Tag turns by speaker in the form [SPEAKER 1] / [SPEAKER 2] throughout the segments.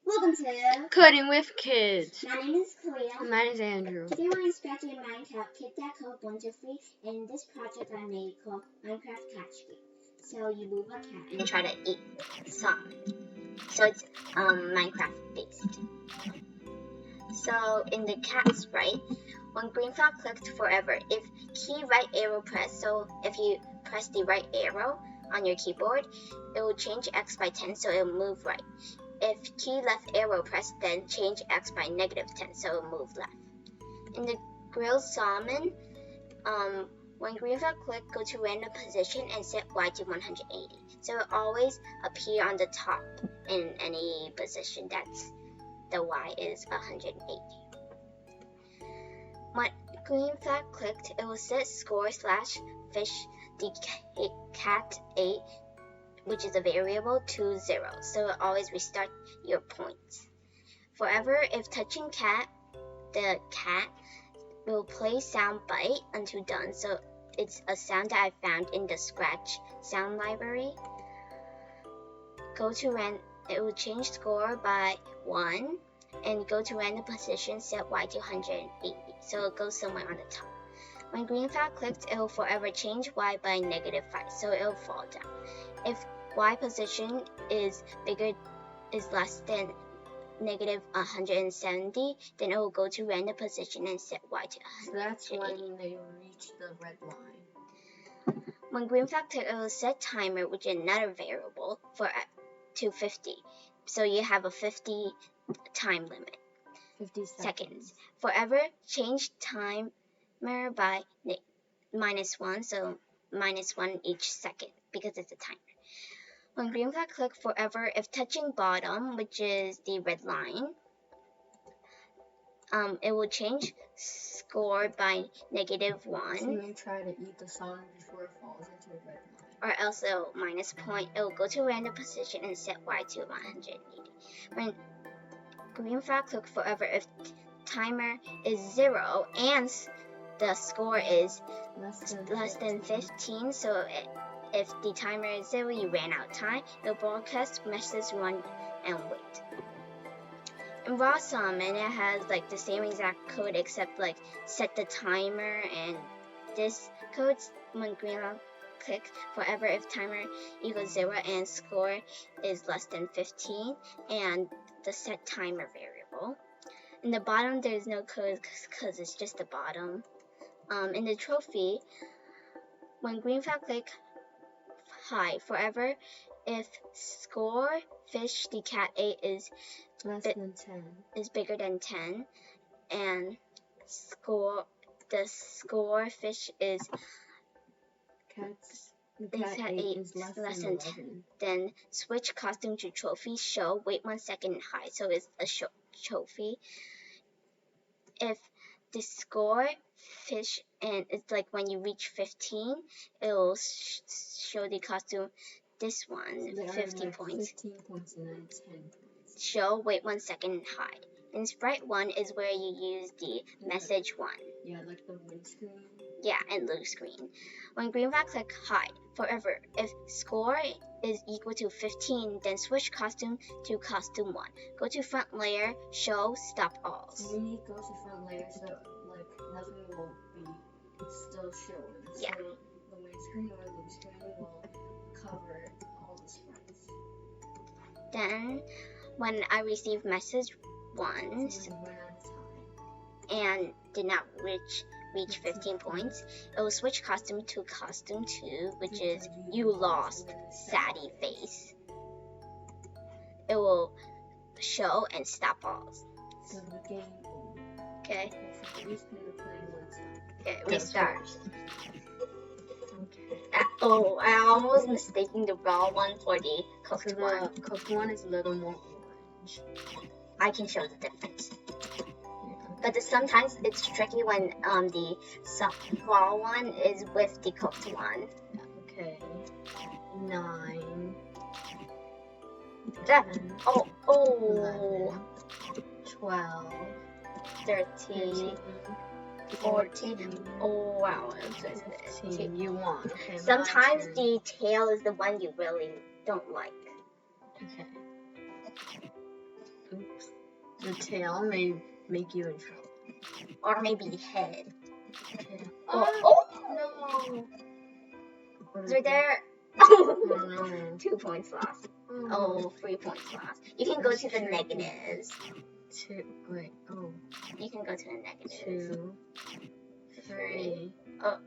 [SPEAKER 1] Welcome to
[SPEAKER 2] Coding with Kids.
[SPEAKER 1] My name is Kalia.
[SPEAKER 2] Mine is Andrew.
[SPEAKER 1] Today we're inspecting Minecraft Kit that code 1, 2, 3, and in this project I made called Minecraft Catch Game. So you move a cat and try to eat salmon. So it's Minecraft based. So in the cat sprite, when green flag clicked forever, if key right arrow pressed, so if you press the right arrow on your keyboard, it will change X by 10, so it will move right. If key left arrow pressed, then change X by -10, so it'll move left. In the grilled salmon, when green flag click, go to random position and set Y to 180. So it always appear on the top in any position that's the Y is 180. When green flag clicked, it will set score / fish the cat 8, which is a variable, to 0. So it always restart your points. Forever, if touching cat, the cat will play sound bite until done. So it's a sound that I found in the Scratch sound library. It will change score by 1 and go to random position, set Y to 180. So it goes somewhere on the top. When green flag clicked, it will forever change Y by -5, so it will fall down. If Y position is less than -170, then it will go to random position and set Y to 180.
[SPEAKER 2] So that's when they reach the red line.
[SPEAKER 1] When green flag clicked, it will set timer, which is another variable, to 50. So you have a 50 time limit.
[SPEAKER 2] 50 seconds.
[SPEAKER 1] Forever, change timer by -1, so -1 each second because it's a timer. When green flag click forever, if touching bottom, which is the red line, it will change score by -1.
[SPEAKER 2] So you try to eat the salmon before it falls into a red line.
[SPEAKER 1] Or else it will -point. It will go to random position and set Y to 180. When green flag click forever, if timer is 0 and the score is less than 15, so if the timer is 0, you ran out of time, it'll broadcast message 1 and wait. In raw salmon, it has like the same exact code except like set the timer, and this code when green click forever if timer equals 0 and score is less than 15, and the set timer variable. In the bottom, there's no code because it's just the bottom. In the trophy, when green flag click high forever, if score fish the cat 8 is bigger than 10, and the score fish is
[SPEAKER 2] cat 8 is less than 10,
[SPEAKER 1] then switch costume to trophy, show, wait 1 second, high, so it's a trophy. If the score fish, and it's like when you reach 15, it will show the costume, this one,
[SPEAKER 2] so
[SPEAKER 1] 15 points.
[SPEAKER 2] 15 points and then 10 points.
[SPEAKER 1] Show, wait 1 second, hide. And sprite 1 is where you use the message 1.
[SPEAKER 2] Yeah, like the blue screen.
[SPEAKER 1] Yeah, and blue screen. When green flag click hide forever, if score is equal to 15, then switch costume to costume 1. Go to front layer, show, stop all.
[SPEAKER 2] So you need to go to front layer, so like nothing will be still showing.
[SPEAKER 1] Yeah.
[SPEAKER 2] So the main screen or the blue screen will cover all the sprites.
[SPEAKER 1] Then when I receive message 1
[SPEAKER 2] So you run out of time
[SPEAKER 1] and did not reach 15 points, it will switch costume to costume 2, which is you lost, saddy face. It will show and stop all.
[SPEAKER 2] So the game.
[SPEAKER 1] Okay.
[SPEAKER 2] Okay,
[SPEAKER 1] Restart. Oh, I almost mistaken the raw one for the cooked one.
[SPEAKER 2] The cooked one is a little more orange.
[SPEAKER 1] I can show the difference. But sometimes it's tricky when the raw one is with the cooked one.
[SPEAKER 2] Okay. 9.
[SPEAKER 1] 11,
[SPEAKER 2] 12.
[SPEAKER 1] 13, 14. Oh wow, I'm so
[SPEAKER 2] 15. You won. Okay,
[SPEAKER 1] sometimes the tail is the one you really don't like.
[SPEAKER 2] Okay. The tail may make you in trouble.
[SPEAKER 1] Or maybe head.
[SPEAKER 2] Okay.
[SPEAKER 1] Oh!
[SPEAKER 2] No.
[SPEAKER 1] Is right there?
[SPEAKER 2] Oh no.
[SPEAKER 1] 2 points lost.
[SPEAKER 2] Oh.
[SPEAKER 1] 3 points lost. You can go to the negatives.
[SPEAKER 2] Wait. Oh.
[SPEAKER 1] You can go to the negatives.
[SPEAKER 2] 2, 3.
[SPEAKER 1] Oh.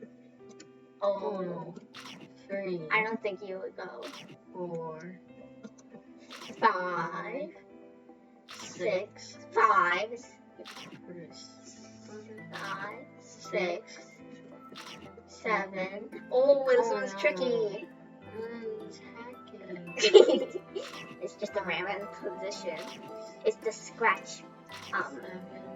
[SPEAKER 2] No. 3.
[SPEAKER 1] I don't think you would go.
[SPEAKER 2] 4.
[SPEAKER 1] 5.
[SPEAKER 2] 6.
[SPEAKER 1] 5.
[SPEAKER 2] 5.
[SPEAKER 1] 6. 7. Oh, this one's
[SPEAKER 2] no.
[SPEAKER 1] tricky.
[SPEAKER 2] Attacking.
[SPEAKER 1] It's just a random position. It's the scratch
[SPEAKER 2] 7.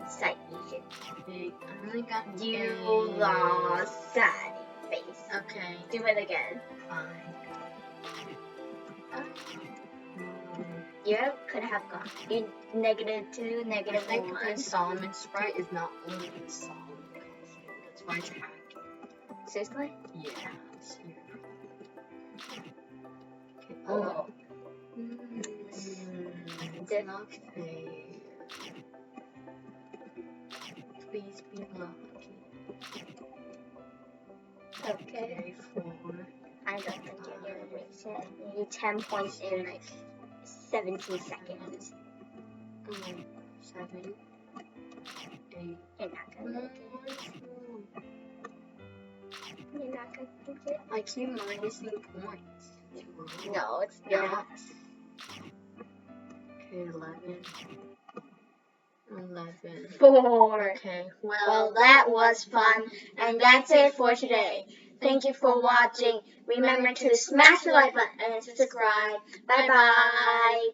[SPEAKER 1] sight vision.
[SPEAKER 2] 8. I only got
[SPEAKER 1] You
[SPEAKER 2] 8.
[SPEAKER 1] lost sad face.
[SPEAKER 2] Okay.
[SPEAKER 1] Do it again.
[SPEAKER 2] Fine.
[SPEAKER 1] You could have gone. You -2,
[SPEAKER 2] I think
[SPEAKER 1] -1.
[SPEAKER 2] the Solomon sprite is not only in Solomon costume. That's why it's hacking.
[SPEAKER 1] Seriously?
[SPEAKER 2] Yeah. It's here. Okay.
[SPEAKER 1] Oh.
[SPEAKER 2] It's not fair. Please be lucky.
[SPEAKER 1] Okay.
[SPEAKER 2] 4.
[SPEAKER 1] I don't think you're gonna reach it. You need 10 points in like 17 seconds.
[SPEAKER 2] 7. 8.
[SPEAKER 1] You're not gonna make it. You're not gonna make it.
[SPEAKER 2] I keep minusing points.
[SPEAKER 1] No, it's not.
[SPEAKER 2] Okay, 11. 11.
[SPEAKER 1] 4.
[SPEAKER 2] Okay,
[SPEAKER 1] Well, that was fun, and that's it for today. Thank you for watching. Remember to smash the like button and subscribe. Bye bye.